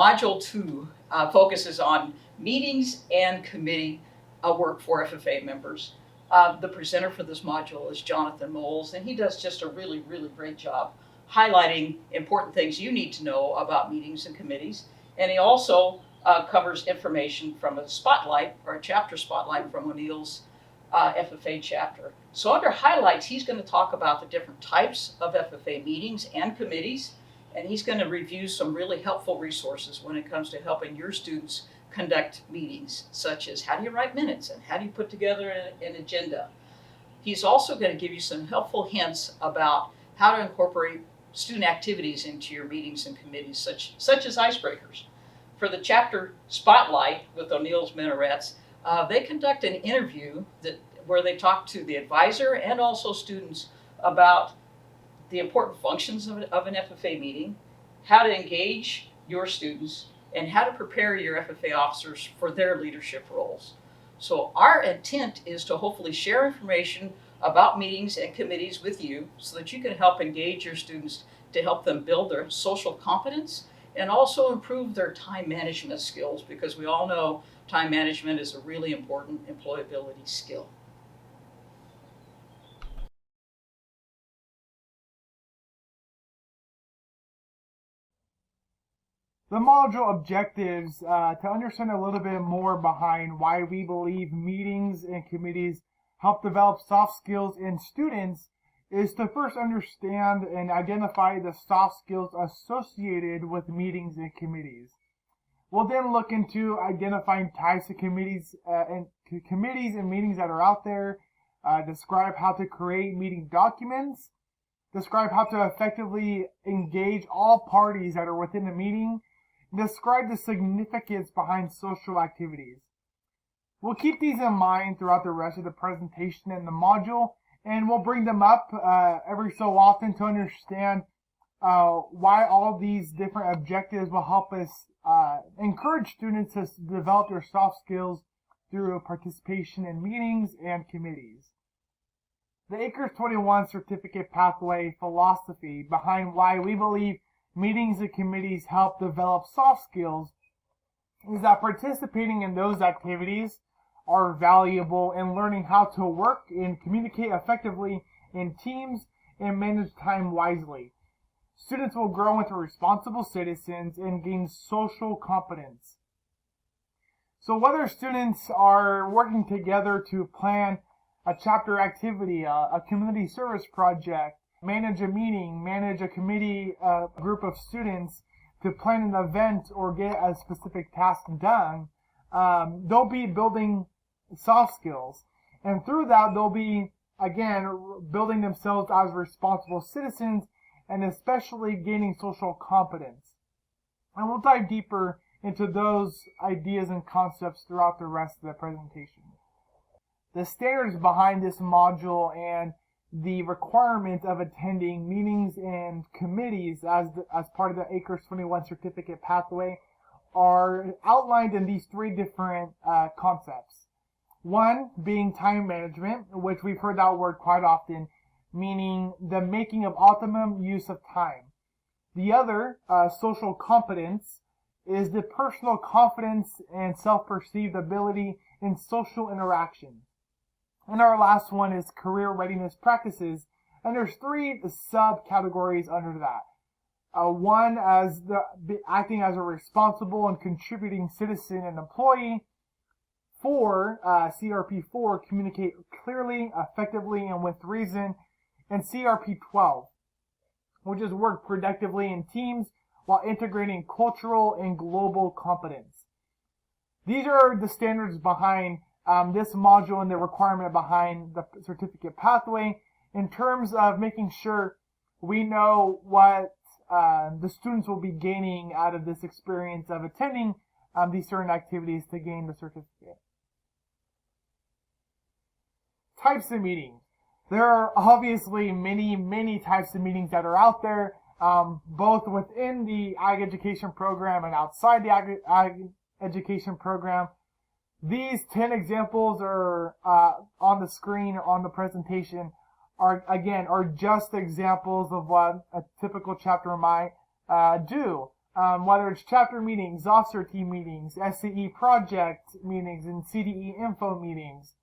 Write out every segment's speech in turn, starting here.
Module 2 focuses on meetings and committee work for FFA members. The presenter for this module is Jonathan Moles, and he does just a really, really great job highlighting important things you need to know about meetings and committees. And he also covers information from a spotlight or a chapter spotlight from O'Neill's FFA chapter. So under highlights, he's going to talk about the different types of FFA meetings and committees, and he's going to review some really helpful resources when it comes to helping your students conduct meetings, such as how do you write minutes and how do you put together an agenda. He's also going to give you some helpful hints about how to incorporate student activities into your meetings and committees, such as icebreakers. For the chapter Spotlight with O'Neill's Minarets, they conduct an interview where they talk to the advisor and also students about the important functions of an FFA meeting, how to engage your students, and how to prepare your FFA officers for their leadership roles. So our intent is to hopefully share information about meetings and committees with you so that you can help engage your students to help them build their social competence and also improve their time management skills, because we all know time management is a really important employability skill. The module objectives, to understand a little bit more behind why we believe meetings and committees help develop soft skills in students, is to first understand and identify the soft skills associated with meetings and committees. We'll then look into identifying types of committees and meetings that are out there, describe how to create meeting documents, describe how to effectively engage all parties that are within the meeting, describe the significance behind social activities. We'll keep these in mind throughout the rest of the presentation and the module, and we'll bring them up every so often to understand why all these different objectives will help us encourage students to develop their soft skills through participation in meetings and committees. The ACRES 21 certificate pathway philosophy behind why we believe meetings and committees help develop soft skills is that participating in those activities are valuable in learning how to work and communicate effectively in teams and manage time wisely. Students will grow into responsible citizens and gain social competence. So whether students are working together to plan a chapter activity, a community service project, manage a meeting, manage a committee, group of students to plan an event or get a specific task done, they'll be building soft skills. And through that, they'll be, again, building themselves as responsible citizens and especially gaining social competence. And we'll dive deeper into those ideas and concepts throughout the rest of the presentation. The standards behind this module and the requirement of attending meetings and committees as part of the ACRES 21 certificate pathway are outlined in these three different concepts. One being time management, which we've heard that word quite often, meaning the making of optimum use of time. The other, social competence, is the personal confidence and self-perceived ability in social interaction. And our last one is career readiness practices, and there's three subcategories under that. One as acting as a responsible and contributing citizen and employee. 4, CRP4, communicate clearly, effectively, and with reason. And CRP12, which is work productively in teams while integrating cultural and global competence. These are the standards behind this module and the requirement behind the certificate pathway in terms of making sure we know what the students will be gaining out of this experience of attending these certain activities to gain the certificate. Types of meetings. There are obviously many types of meetings that are out there, both within the Ag Education program and outside the Ag Education program. These 10 examples are on the screen on the presentation are just examples of what a typical chapter might do. whether it's chapter meetings, officer team meetings, SCE project meetings, and CDE info meetings.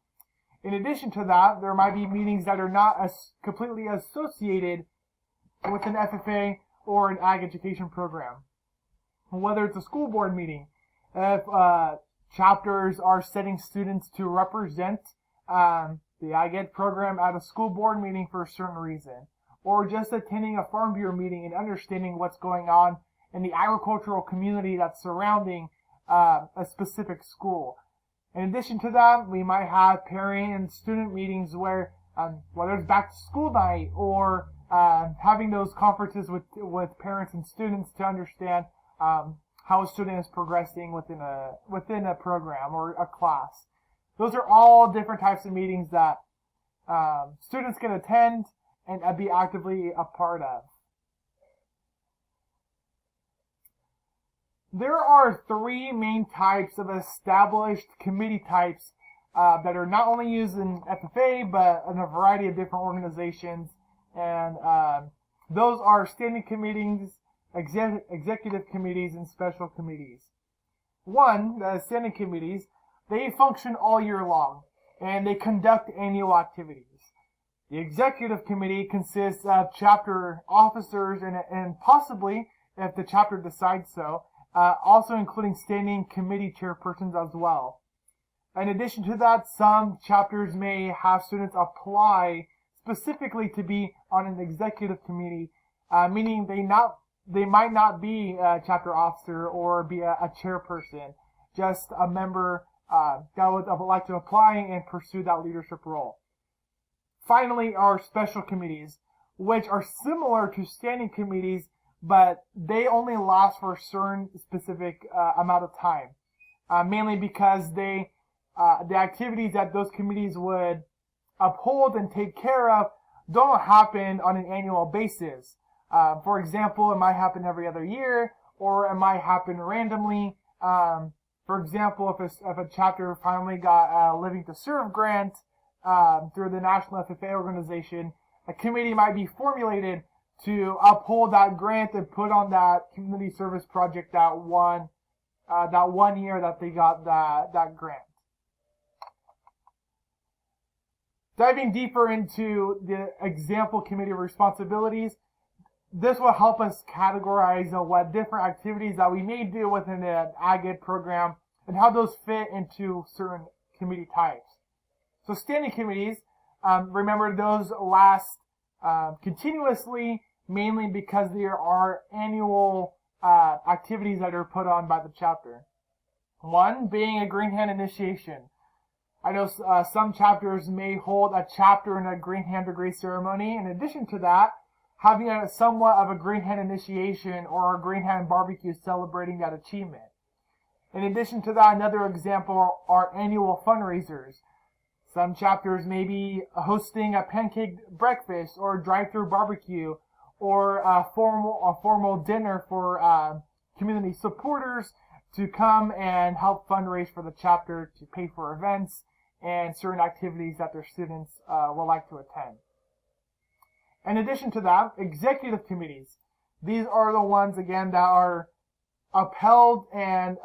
In addition to that, there might be meetings that are not completely associated with an FFA or an ag education program. Whether it's a school board meeting, if chapters are setting students to represent the ag ed program at a school board meeting for a certain reason, or just attending a farm bureau meeting and understanding what's going on in the agricultural community that's surrounding a specific school. In addition to that, we might have parent and student meetings where, whether it's back to school night or having those conferences with parents and students to understand how a student is progressing within a program or a class. Those are all different types of meetings that students can attend and be actively a part of. There are three main types of established committee types that are not only used in FFA, but in a variety of different organizations. And those are standing committees, executive committees, and special committees. One, the standing committees, they function all year long, and they conduct annual activities. The executive committee consists of chapter officers and possibly, if the chapter decides so, also including standing committee chairpersons as well. In addition to that, some chapters may have students apply specifically to be on an executive committee, meaning they might not be a chapter officer or be a chairperson, just a member that would like to apply and pursue that leadership role. Finally, our special committees, which are similar to standing committees, but they only last for a certain specific amount of time, mainly because the activities that those committees would uphold and take care of don't happen on an annual basis. For example, it might happen every other year, or it might happen randomly. For example, if a chapter finally got a Living to Serve grant through the National FFA organization, a committee might be formulated to uphold that grant and put on that community service project that one year that they got that grant. Diving deeper into the example committee responsibilities, this will help us categorize what different activities that we may do within an ag ed program and how those fit into certain committee types. So standing committees, remember those last continuously, mainly because there are annual activities that are put on by the chapter. One being a Green Hand initiation. I know some chapters may hold a chapter and a Green Hand degree ceremony. In addition to that, having somewhat of a Green Hand initiation or a Green Hand barbecue celebrating that achievement. In addition to that, another example are annual fundraisers. Some chapters may be hosting a pancake breakfast or drive-through barbecue or a formal dinner for community supporters to come and help fundraise for the chapter to pay for events and certain activities that their students would like to attend. In addition to that, executive committees. These are the ones, again, that are upheld and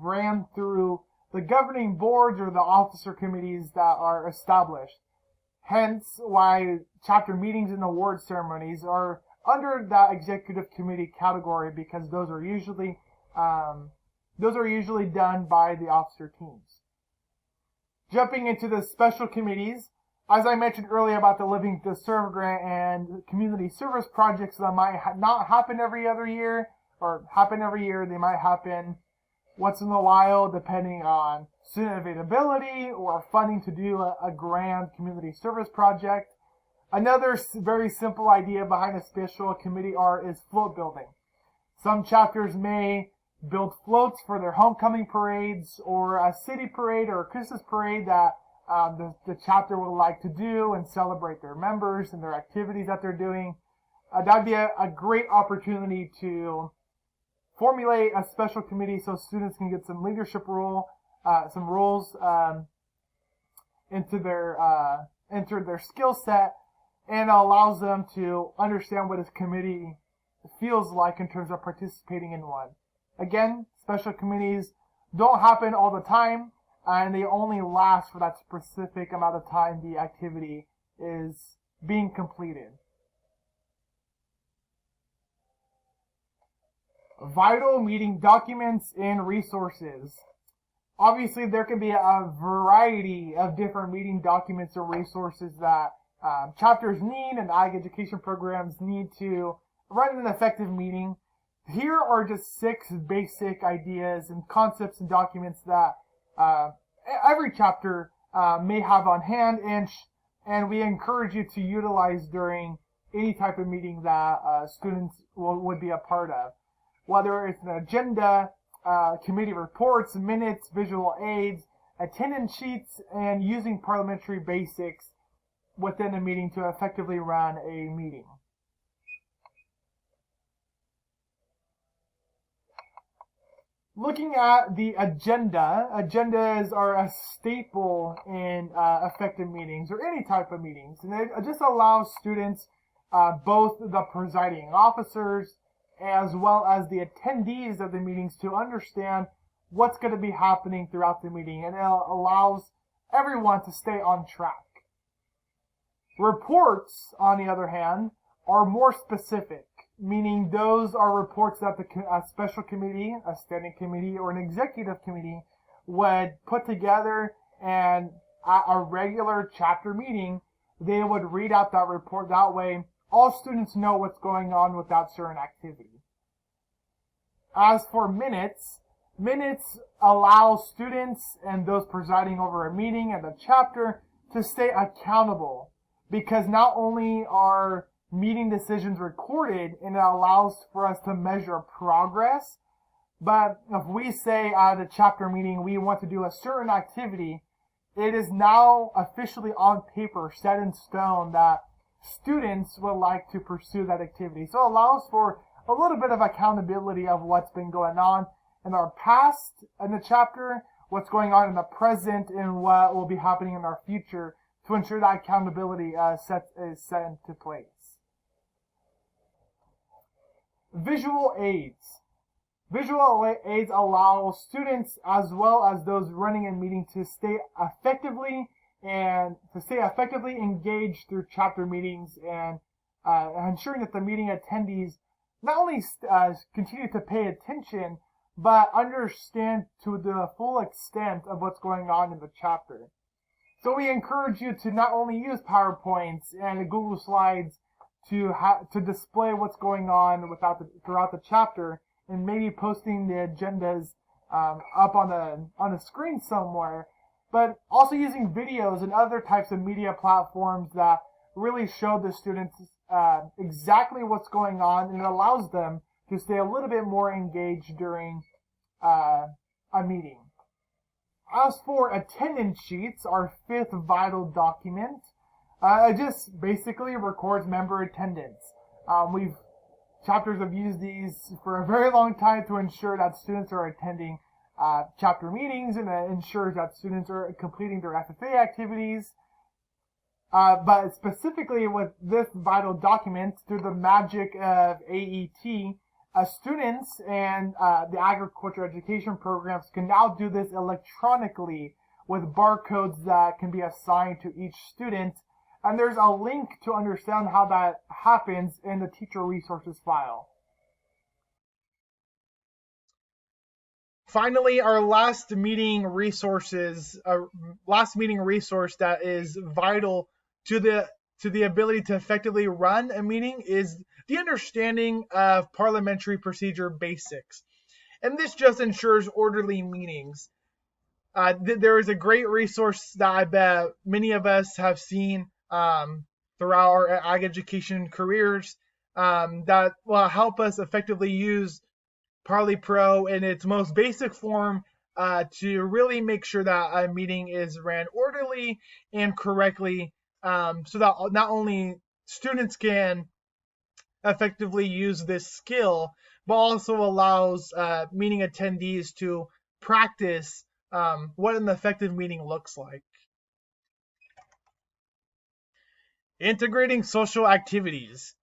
ran through the governing boards or the officer committees that are established. Hence why chapter meetings and award ceremonies are under that executive committee category, because those are usually done by the officer teams. Jumping into the special committees, as I mentioned earlier about the Living to Serve grant and community service projects that might not happen every other year, or happen every year, they might happen once in a while depending on student availability or funding to do a grand community service project. Another very simple idea behind a special committee is float building. Some chapters may build floats for their homecoming parades or a city parade or a Christmas parade that the chapter would like to do and celebrate their members and their activities that they're doing. That'd be a great opportunity to formulate a special committee so students can get some leadership roles into their skill set, and allows them to understand what a committee feels like in terms of participating in one. Again, special committees don't happen all the time, and they only last for that specific amount of time the activity is being completed. Vital meeting documents and resources. Obviously, there can be a variety of different meeting documents or resources that chapters need and ag education programs need to run an effective meeting. Here are just 6 basic ideas and concepts and documents that every chapter may have on hand, and we encourage you to utilize during any type of meeting that students would be a part of. Whether it's an agenda, committee reports, minutes, visual aids, attendance sheets, and using parliamentary basics within a meeting to effectively run a meeting. Looking at the agenda, agendas are a staple in effective meetings or any type of meetings. And it just allows students, both the presiding officers as well as the attendees of the meetings, to understand what's going to be happening throughout the meeting. And it allows everyone to stay on track. Reports, on the other hand, are more specific, meaning those are reports that a special committee, a standing committee, or an executive committee would put together, and at a regular chapter meeting, they would read out that report. That way, all students know what's going on with that certain activity. As for minutes allow students and those presiding over a meeting and a chapter to stay accountable, because not only are meeting decisions recorded and it allows for us to measure progress, but if we say at a chapter meeting we want to do a certain activity, it is now officially on paper, set in stone, that students would like to pursue that activity. So it allows for a little bit of accountability of what's been going on in our past in the chapter, what's going on in the present, and what will be happening in our future, to ensure that accountability is set into place. Visual aids. Visual aids allow students as well as those running a meeting to stay effectively engaged through chapter meetings, and ensuring that the meeting attendees not only continue to pay attention, but understand to the full extent of what's going on in the chapter. So we encourage you to not only use PowerPoints and Google Slides to display what's going on throughout the chapter, and maybe posting the agendas up on a screen somewhere, but also using videos and other types of media platforms that really show the students exactly what's going on, and it allows them to stay a little bit more engaged during a meeting. As for attendance sheets, our 5th vital document, it just basically records member attendance. Chapters have used these for a very long time to ensure that students are attending chapter meetings, and it ensures that students are completing their FFA activities. But specifically with this vital document, through the magic of AET, students and the agriculture education programs can now do this electronically with barcodes that can be assigned to each student. And there's a link to understand how that happens in the teacher resources file. Finally, our last meeting resource that is vital to the ability to effectively run a meeting is the understanding of parliamentary procedure basics. And this just ensures orderly meetings. There is a great resource that I bet many of us have seen throughout our ag education careers that will help us effectively use ParleyPro in its most basic form to really make sure that a meeting is ran orderly and correctly, so that not only students can effectively use this skill, but also allows meeting attendees to practice what an effective meeting looks like. Integrating social activities.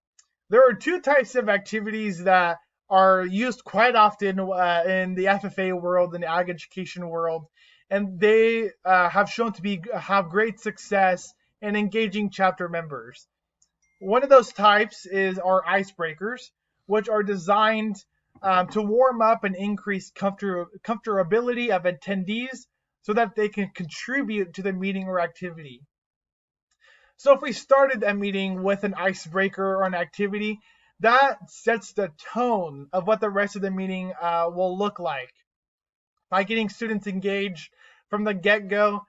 There are two types of activities that are used quite often in the FFA world and the ag education world, and they have shown to have great success in engaging chapter members. One of those types is our icebreakers, which are designed to warm up and increase comfortability of attendees so that they can contribute to the meeting or activity. So if we started a meeting with an icebreaker or an activity, that sets the tone of what the rest of the meeting will look like. By getting students engaged from the get-go,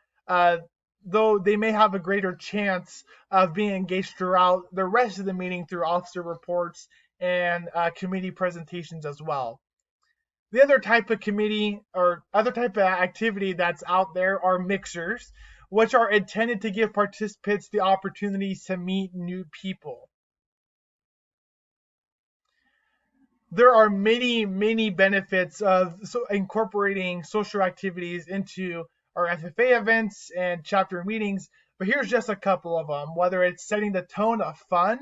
though they may have a greater chance of being engaged throughout the rest of the meeting through officer reports and committee presentations as well. The other type of committee or other type of activity that's out there are mixers, which are intended to give participants the opportunities to meet new people. There are many, many benefits of incorporating social activities into our FFA events and chapter meetings, but here's just a couple of them. Whether it's setting the tone of fun,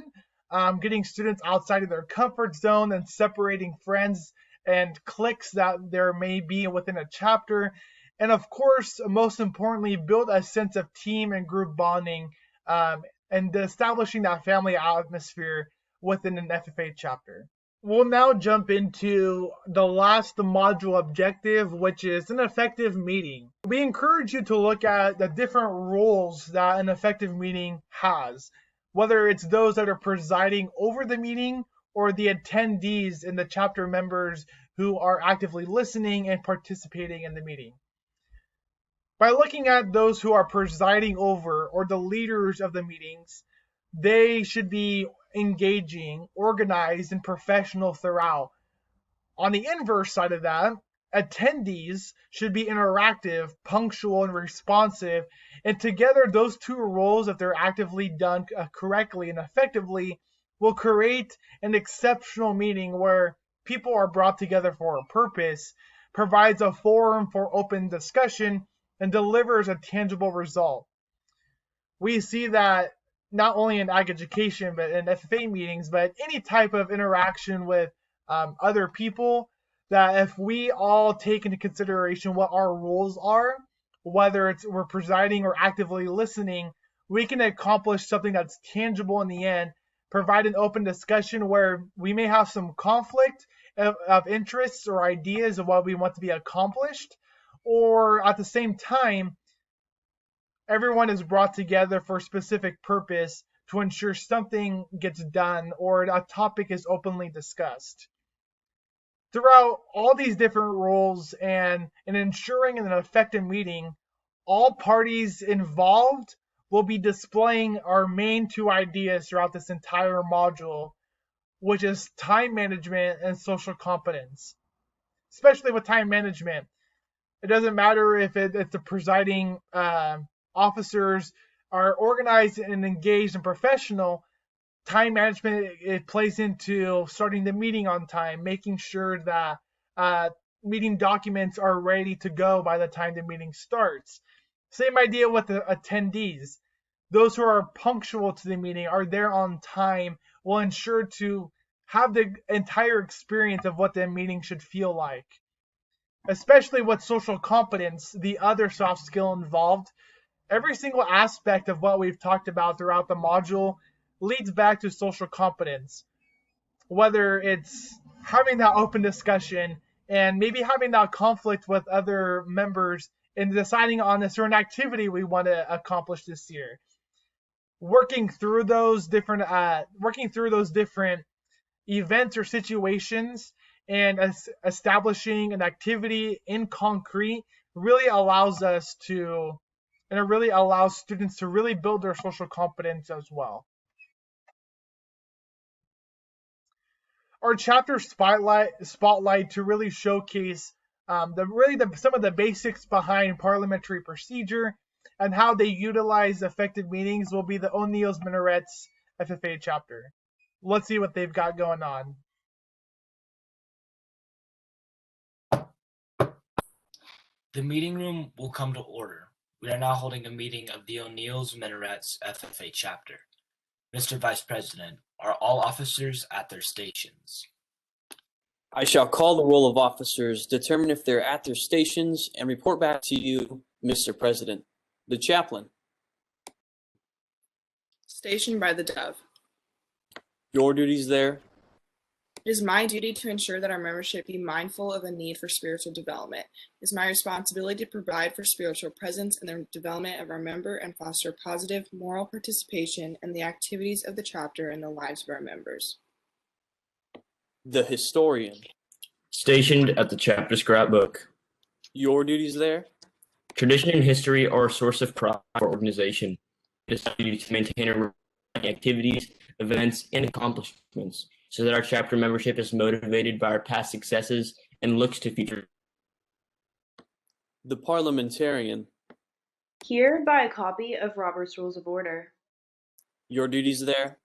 getting students outside of their comfort zone and separating friends and cliques that there may be within a chapter, and of course, most importantly, build a sense of team and group bonding and establishing that family atmosphere within an FFA chapter. We'll now jump into the last module objective, which is an effective meeting. We encourage you to look at the different roles that an effective meeting has, whether it's those that are presiding over the meeting or the attendees and the chapter members who are actively listening and participating in the meeting. By looking at those who are presiding over or the leaders of the meetings, they should be engaging, organized, and professional throughout. On the inverse side of that, attendees should be interactive, punctual, and responsive. And together, those two roles, if they're actively done correctly and effectively, will create an exceptional meeting where people are brought together for a purpose, provides a forum for open discussion, and delivers a tangible result. We see that not only in ag education, but in FFA meetings, but any type of interaction with other people, that if we all take into consideration what our roles are, whether it's we're presiding or actively listening, we can accomplish something that's tangible in the end, provide an open discussion where we may have some conflict of interests or ideas of what we want to be accomplished, or at the same time, everyone is brought together for a specific purpose to ensure something gets done or a topic is openly discussed. Throughout all these different roles and in ensuring an effective meeting, all parties involved will be displaying our main two ideas throughout this entire module, which is time management and social competence. Especially with time management, it doesn't matter if it's the presiding officers are organized and engaged and professional. Time management, it plays into starting the meeting on time, making sure that meeting documents are ready to go by the time the meeting starts. Same idea with the attendees. Those who are punctual to the meeting, are there on time, will ensure to have the entire experience of what the meeting should feel like. Especially with social competence, the other soft skill involved, every single aspect of what we've talked about throughout the module leads back to social competence. Whether it's having that open discussion and maybe having that conflict with other members and deciding on a certain activity we want to accomplish this year. Working through those different events or situations and establishing an activity in concrete really allows students to really build their social competence as well. Our chapter spotlight to really showcase some of the basics behind parliamentary procedure and how they utilize effective meetings will be the O'Neill's Minarets FFA chapter. Let's see what they've got going on. The meeting room will come to order. We are now holding a meeting of the O'Neill's Minarets FFA chapter. Mr. Vice President, Are all officers at their stations? I shall call the roll of officers, determine if they're at their stations, and report back to you, Mr. President. The chaplain. Stationed by the Dove. Your duties there. It is my duty to ensure that our membership be mindful of the need for spiritual development. It is my responsibility to provide for spiritual presence and the development of our member and foster positive moral participation in the activities of the chapter and the lives of our members. The historian. Stationed at the chapter scrapbook. Your duties there. Tradition and history are a source of pride for our organization. It is our duty to maintain our activities, events, and accomplishments so that our chapter membership is motivated by our past successes and looks to future. The parliamentarian. Here by a copy of Robert's Rules of Order. Your duties there.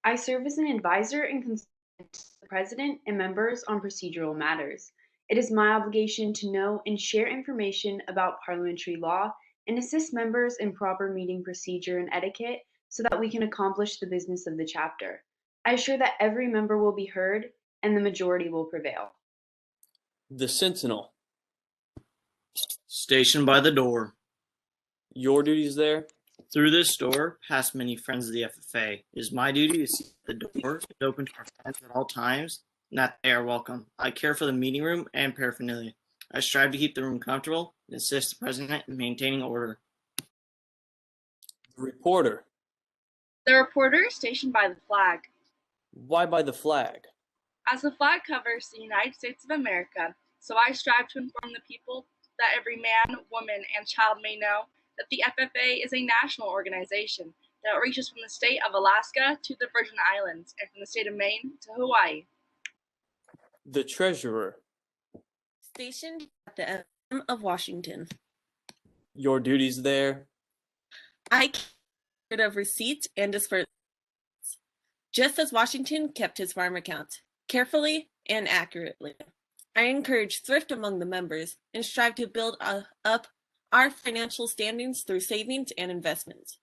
I serve as an advisor and consultant to the President and members on procedural matters. It is my obligation to know and share information about parliamentary law and assist members in proper meeting procedure and etiquette so that we can accomplish the business of the chapter. I assure that every member will be heard and the majority will prevail. The sentinel. Stationed by the door. Your duties there. Through this door, past many friends of the FFA. It is my duty to see that the door is open to our friends at all times and that they are welcome. I care for the meeting room and paraphernalia. I strive to keep the room comfortable and assist the president in maintaining order. The reporter. The reporter is stationed by the flag. Why by the flag? As the flag covers the United States of America, so I strive to inform the people that every man, woman, and child may know that the FFA is a national organization that reaches from the state of Alaska to the Virgin Islands and from the state of Maine to Hawaii. The treasurer. Stationed at the M of Washington. Your duties there. I keep record of receipts and disbursements, just as Washington kept his farm accounts, carefully and accurately. I encourage thrift among the members and strive to build up our financial standings through savings and investments.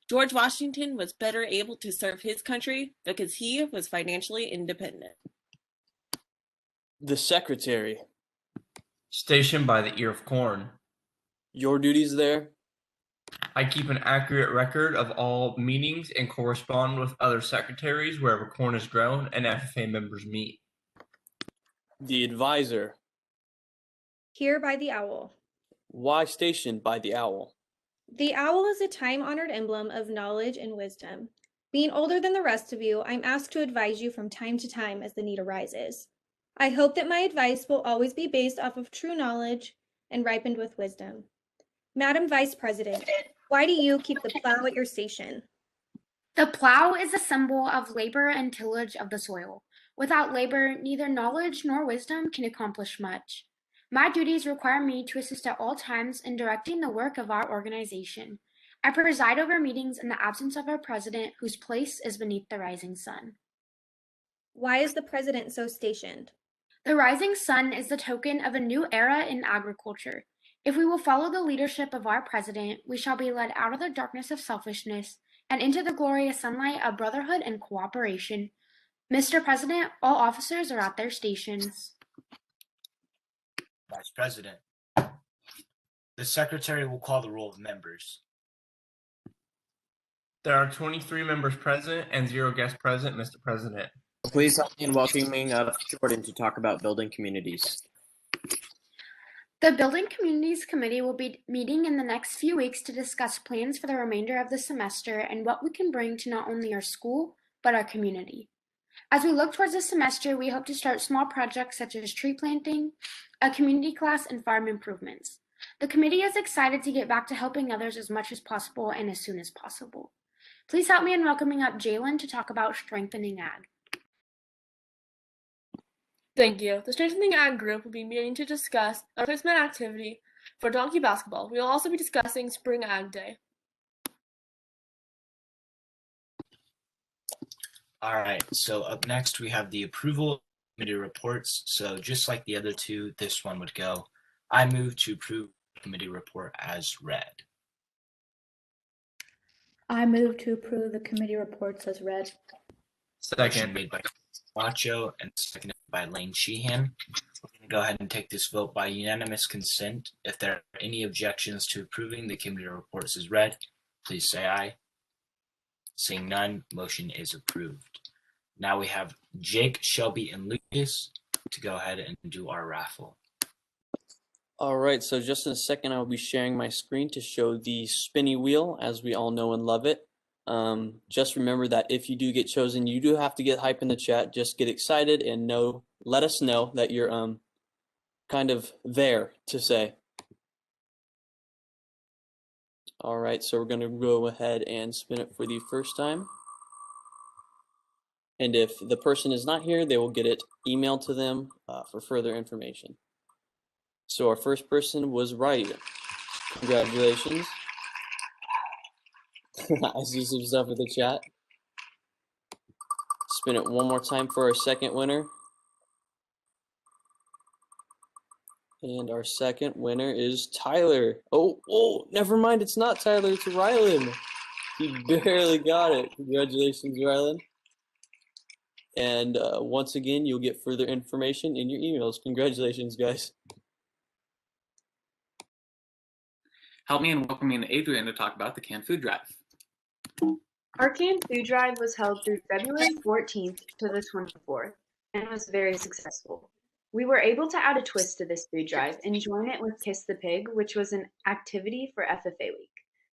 George Washington was better able to serve his country because he was financially independent. The secretary. Stationed by the ear of corn. Your duties there. I keep an accurate record of all meetings and correspond with other secretaries wherever corn is grown and FFA members meet. The advisor. Here by the owl. Why stationed by the owl? The owl is a time-honored emblem of knowledge and wisdom. Being older than the rest of you, I'm asked to advise you from time to time as the need arises. I hope that my advice will always be based off of true knowledge and ripened with wisdom. Madam Vice President, why do you keep the plow at your station? The plow is a symbol of labor and tillage of the soil. Without labor, neither knowledge nor wisdom can accomplish much. My duties require me to assist at all times in directing the work of our organization. I preside over meetings in the absence of our president, whose place is beneath the rising sun. Why is the president so stationed? The rising sun is the token of a new era in agriculture. If we will follow the leadership of our president, we shall be led out of the darkness of selfishness and into the glorious sunlight of brotherhood and cooperation. Mr. President, all officers are at their stations. Vice President. The Secretary will call the roll of members. There are 23 members present and 0 guests present, Mr. President. Please help me in welcoming Jordan to talk about building communities. The Building Communities Committee will be meeting in the next few weeks to discuss plans for the remainder of the semester and what we can bring to not only our school, but our community. As we look towards the semester, we hope to start small projects such as tree planting, a community class, and farm improvements. The committee is excited to get back to helping others as much as possible and as soon as possible. Please help me in welcoming up Jalen to talk about strengthening ag. Thank you. The Strengthening Ag group will be meeting to discuss a placement activity for donkey basketball. We will also be discussing Spring Ag Day. All right, so up next we have the approval of committee reports. So just like the other two, this one would go. I move to approve the committee report as read. I move to approve the committee reports as read. Motion Second. made by Macho and seconded by Lane Sheehan. We're going to go ahead and take this vote by unanimous consent. If there are any objections to approving the committee reports as read, please say aye. Seeing none, motion is approved. Now we have Jake, Shelby, and Lucas to go ahead and do our raffle. All right, so just in a second, I will be sharing my screen to show the spinny wheel, as we all know and love it. Just remember that if you do get chosen, you do have to get hype in the chat. Just get excited and let us know that you're kind of there to say. All right, so we're going to go ahead and spin it for the first time. And if the person is not here, they will get it emailed to them for further information. So our first person was right. Congratulations. I see some stuff in the chat. Spin it one more time for our second winner. And our second winner is Tyler. Oh, never mind. It's not Tyler. It's Rylan. He barely got it. Congratulations, Rylan. And once again, you'll get further information in your emails. Congratulations, guys. Help me in welcoming Adrian to talk about the canned food drive. Our canned food drive was held through February 14th to the 24th and was very successful. We were able to add a twist to this food drive and join it with Kiss the Pig, which was an activity for FFA Week.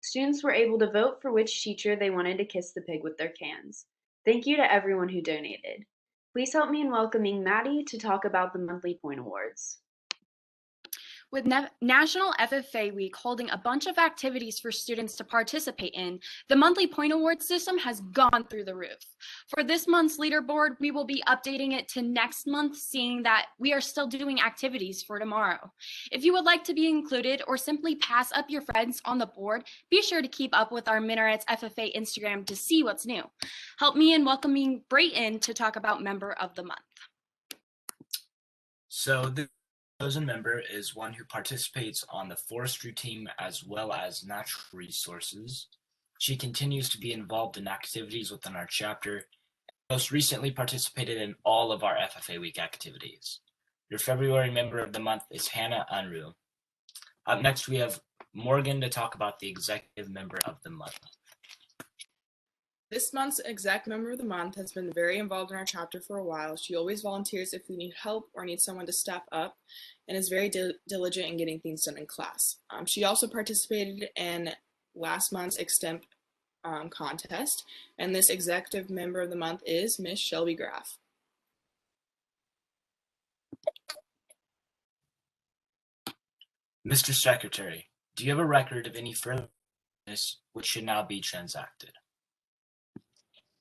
Students were able to vote for which teacher they wanted to kiss the pig with their cans. Thank you to everyone who donated. Please help me in welcoming Maddie to talk about the monthly point awards. With National FFA Week holding a bunch of activities for students to participate in, the monthly point award system has gone through the roof. For this month's leaderboard, we will be updating it to next month, seeing that we are still doing activities for tomorrow. If you would like to be included or simply pass up your friends on the board, be sure to keep up with our Minarets FFA Instagram to see what's new. Help me in welcoming Brayton to talk about Member of the Month. So the chosen member is one who participates on the forestry team as well as natural resources. She continues to be involved in activities within our chapter and most recently participated in all of our FFA Week activities. Your February member of the month is Hannah Unruh. Up next, we have Morgan to talk about the executive member of the month. This month's exec member of the month has been very involved in our chapter for a while. She always volunteers if we need help or need someone to step up and is very diligent in getting things done in class. She also participated in last month's extemp contest, and this executive member of the month is Miss Shelby Graff. Mr. Secretary, do you have a record of any further business which should now be transacted?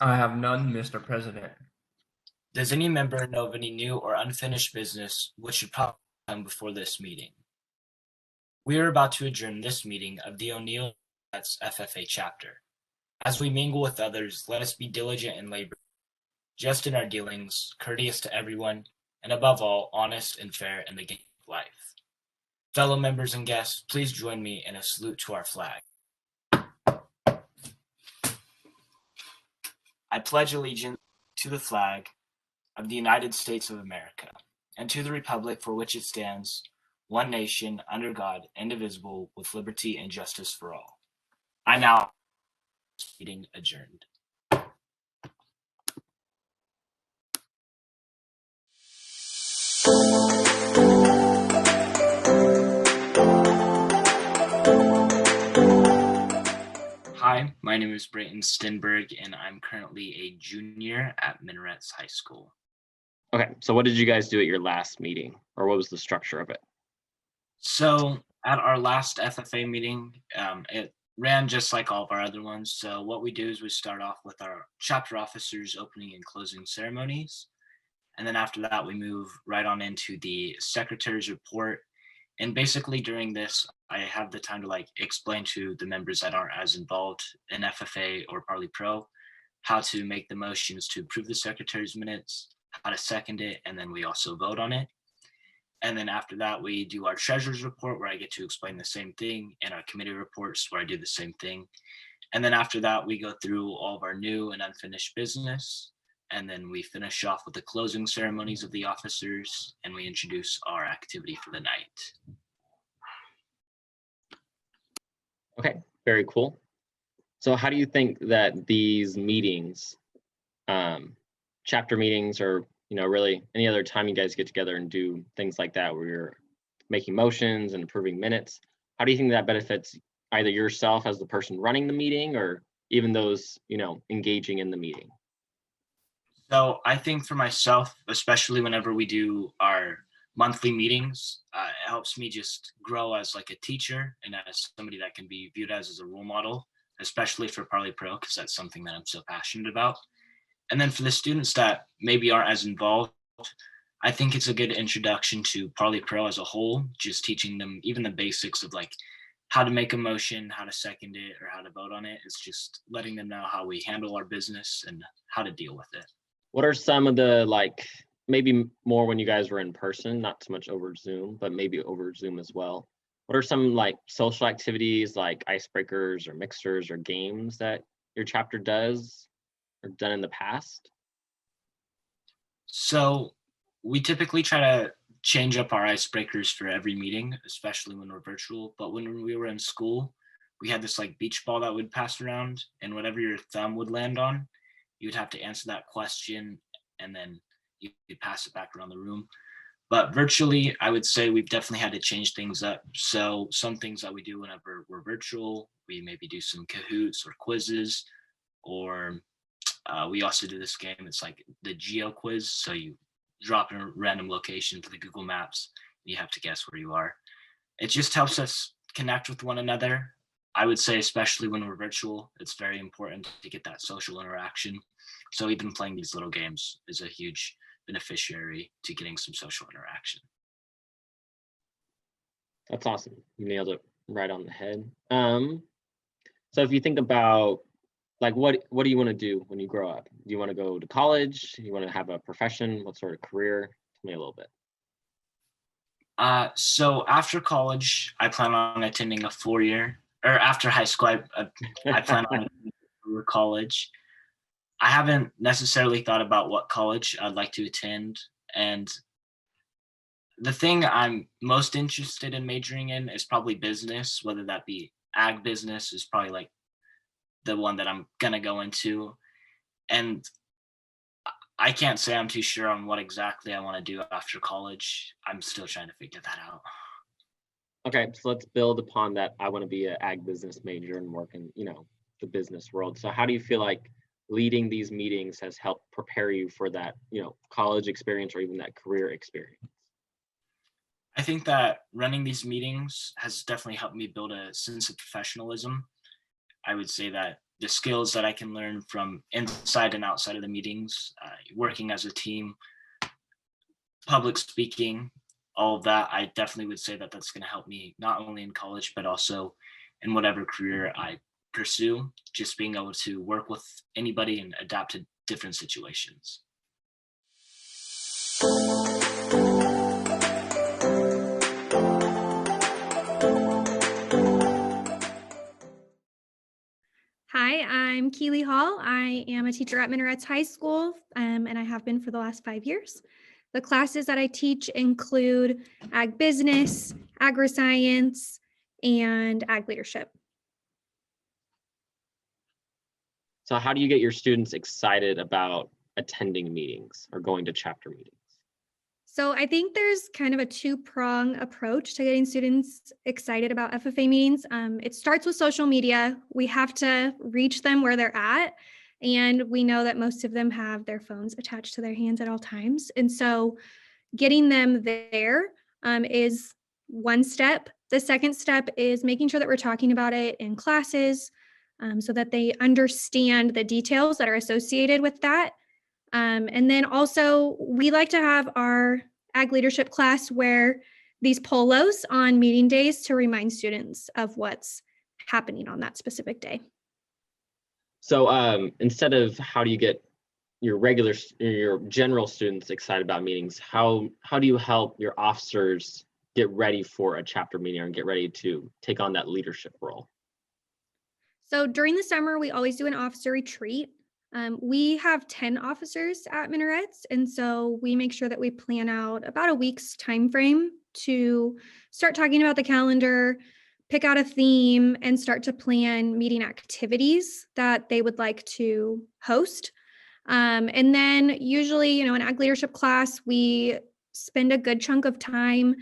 I have none, Mr. President. Does any member know of any new or unfinished business which should probably come before this meeting? We are about to adjourn this meeting of the O'Neill FFA chapter. As we mingle with others, let us be diligent in labor, just in our dealings, courteous to everyone, and above all, honest and fair in the game of life. Fellow members and guests, please join me in a salute to our flag. I pledge allegiance to the flag of the United States of America and to the republic for which it stands, one nation, under God, indivisible, with liberty and justice for all. I now meeting adjourned. Hi, my name is Brayton Stenberg, and I'm currently a junior at Minarets High School. Okay, so what did you guys do at your last meeting, or what was the structure of it? So at our last FFA meeting, it ran just like all of our other ones. So what we do is we start off with our chapter officers opening and closing ceremonies. And then after that, we move right on into the secretary's report. And basically during this, I have the time to explain to the members that aren't as involved in FFA or Parley Pro how to make the motions to approve the secretary's minutes, how to second it, and then we also vote on it. And then after that, we do our treasurer's report where I get to explain the same thing, and our committee reports where I do the same thing. And then after that, we go through all of our new and unfinished business. and then we finish off with the closing ceremonies of the officers, and we introduce our activity for the night. Okay, very cool. So how do you think that these meetings, chapter meetings, or really any other time you guys get together and do things like that where you're making motions and approving minutes, how do you think that benefits either yourself as the person running the meeting or even those, engaging in the meeting? So I think for myself, especially whenever we do our monthly meetings, it helps me just grow as like a teacher and as somebody that can be viewed as a role model, especially for Parley Pro, because that's something that I'm so passionate about. And then for the students that maybe aren't as involved, I think it's a good introduction to Parley Pro as a whole, just teaching them even the basics of like how to make a motion, how to second it, or how to vote on it. It's just letting them know how we handle our business and how to deal with it. What are some of the, maybe more when you guys were in person, not so much over Zoom, but maybe over Zoom as well? What are some social activities like icebreakers or mixers or games that your chapter does or done in the past? So we typically try to change up our icebreakers for every meeting, especially when we're virtual. But when we were in school, we had this beach ball that would pass around, and whatever your thumb would land on, you would have to answer that question, and then you could pass it back around the room. But virtually, I would say we've definitely had to change things up. So some things that we do whenever we're virtual, we maybe do some Kahoots or quizzes, or we also do this game. It's like the Geo quiz. So you drop in a random location to the Google Maps. You have to guess where you are. It just helps us connect with one another. I would say, especially when we're virtual, it's very important to get that social interaction. So even playing these little games is a huge beneficiary to getting some social interaction. That's awesome. You nailed it right on the head. So if you think about what do you want to do when you grow up? Do you want to go to college? Do you want to have a profession? What sort of career? Tell me a little bit. So after college, I plan on attending a 4-year, or after high school, I plan on attending college. I haven't necessarily thought about what college I'd like to attend. And the thing I'm most interested in majoring in is probably business, whether that be ag business is probably the one that I'm gonna go into. And I can't say I'm too sure on what exactly I want to do after college. I'm still trying to figure that out. Okay, so let's build upon that. I want to be an ag business major and work in, the business world. So how do you feel like leading these meetings has helped prepare you for that, college experience or even that career experience? I think that running these meetings has definitely helped me build a sense of professionalism. I would say that the skills that I can learn from inside and outside of the meetings, working as a team, public speaking, all of that, I definitely would say that that's going to help me not only in college, but also in whatever career I pursue, just being able to work with anybody and adapt to different situations. Hi, I'm Keely Hall. I am a teacher at Minarets High School, and I have been for the last 5 years. The classes that I teach include ag business, agri-science, and ag leadership. So how do you get your students excited about attending meetings or going to chapter meetings? So I think there's kind of a two-prong approach to getting students excited about FFA meetings. It starts with social media. We have to reach them where they're at. And we know that most of them have their phones attached to their hands at all times. And so getting them there is one step. The second step is making sure that we're talking about it in classes so that they understand the details that are associated with that. And then also we like to have our ag leadership class wear these polos on meeting days to remind students of what's happening on that specific day. So instead of how do you get your general students excited about meetings, how do you help your officers get ready for a chapter meeting and get ready to take on that leadership role? So during the summer, we always do an officer retreat. We have 10 officers at Minarets, and so we make sure that we plan out about a week's time frame to start talking about the calendar, pick out a theme, and start to plan meeting activities that they would like to host. And then usually, in Ag Leadership class, we spend a good chunk of time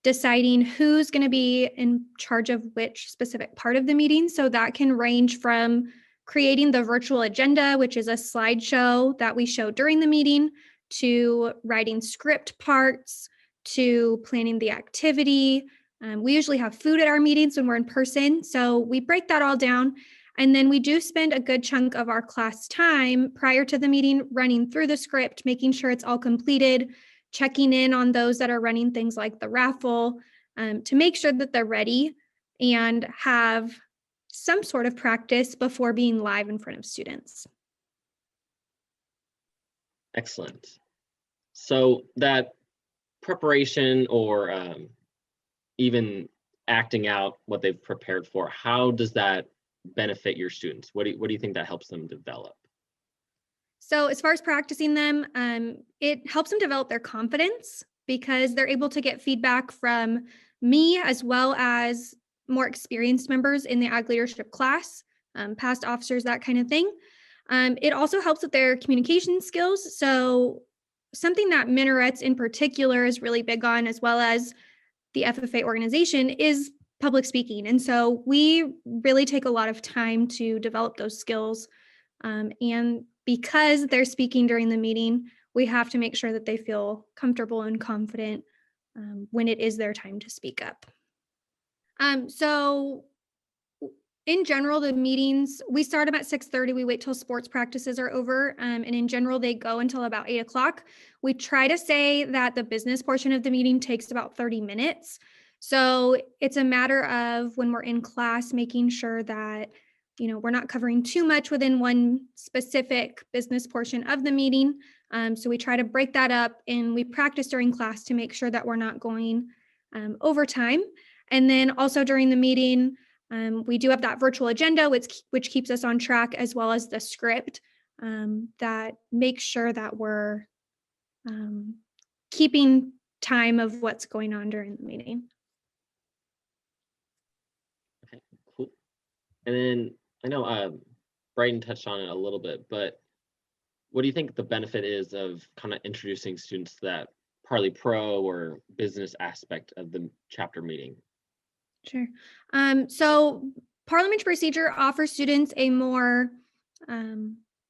deciding who's going to be in charge of which specific part of the meeting. So that can range from creating the virtual agenda, which is a slideshow that we show during the meeting, to writing script parts, to planning the activity. We usually have food at our meetings when we're in person, so we break that all down. And then we do spend a good chunk of our class time prior to the meeting running through the script, making sure it's all completed, checking in on those that are running things like the raffle, to make sure that they're ready and have some sort of practice before being live in front of students. Excellent. So that preparation or even acting out what they've prepared for, how does that benefit your students? What do you think that helps them develop? So as far as practicing them, it helps them develop their confidence because they're able to get feedback from me as well as more experienced members in the Ag Leadership class, past officers, that kind of thing. It also helps with their communication skills. So something that Minarets in particular is really big on, as well as the FFA organization, is public speaking. And so we really take a lot of time to develop those skills. And because they're speaking during the meeting, we have to make sure that they feel comfortable and confident when it is their time to speak up. So in general, the meetings, we start them at 6:30. We wait till sports practices are over. And in general, they go until about 8 o'clock. We try to say that the business portion of the meeting takes about 30 minutes. So it's a matter of when we're in class, making sure that, we're not covering too much within one specific business portion of the meeting. So we try to break that up and we practice during class to make sure that we're not going over time. And then also during the meeting, we do have that virtual agenda, which keeps us on track, as well as the script that makes sure that we're keeping time of what's going on during the meeting. Okay, cool. And then I know Brighton touched on it a little bit, but what do you think the benefit is of kind of introducing students to that Parley Pro or business aspect of the chapter meeting? Sure. So Parliamentary procedure offers students a more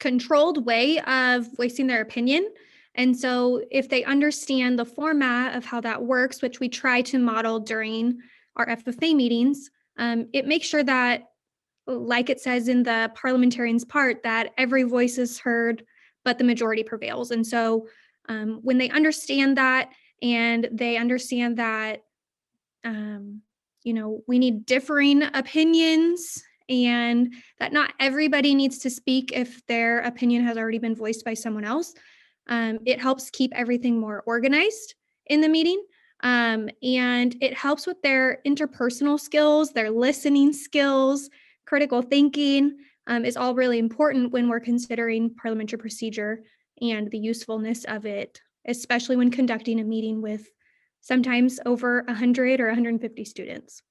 controlled way of voicing their opinion. And so if they understand the format of how that works, which we try to model during our FFA meetings, it makes sure that, like it says in the parliamentarian's part, that every voice is heard, but the majority prevails. And so when they understand that, and they understand that, we need differing opinions, and that not everybody needs to speak if their opinion has already been voiced by someone else. It helps keep everything more organized in the meeting. And it helps with their interpersonal skills, their listening skills, critical thinking is all really important when we're considering parliamentary procedure and the usefulness of it, especially when conducting a meeting with sometimes over 100 or 150 students.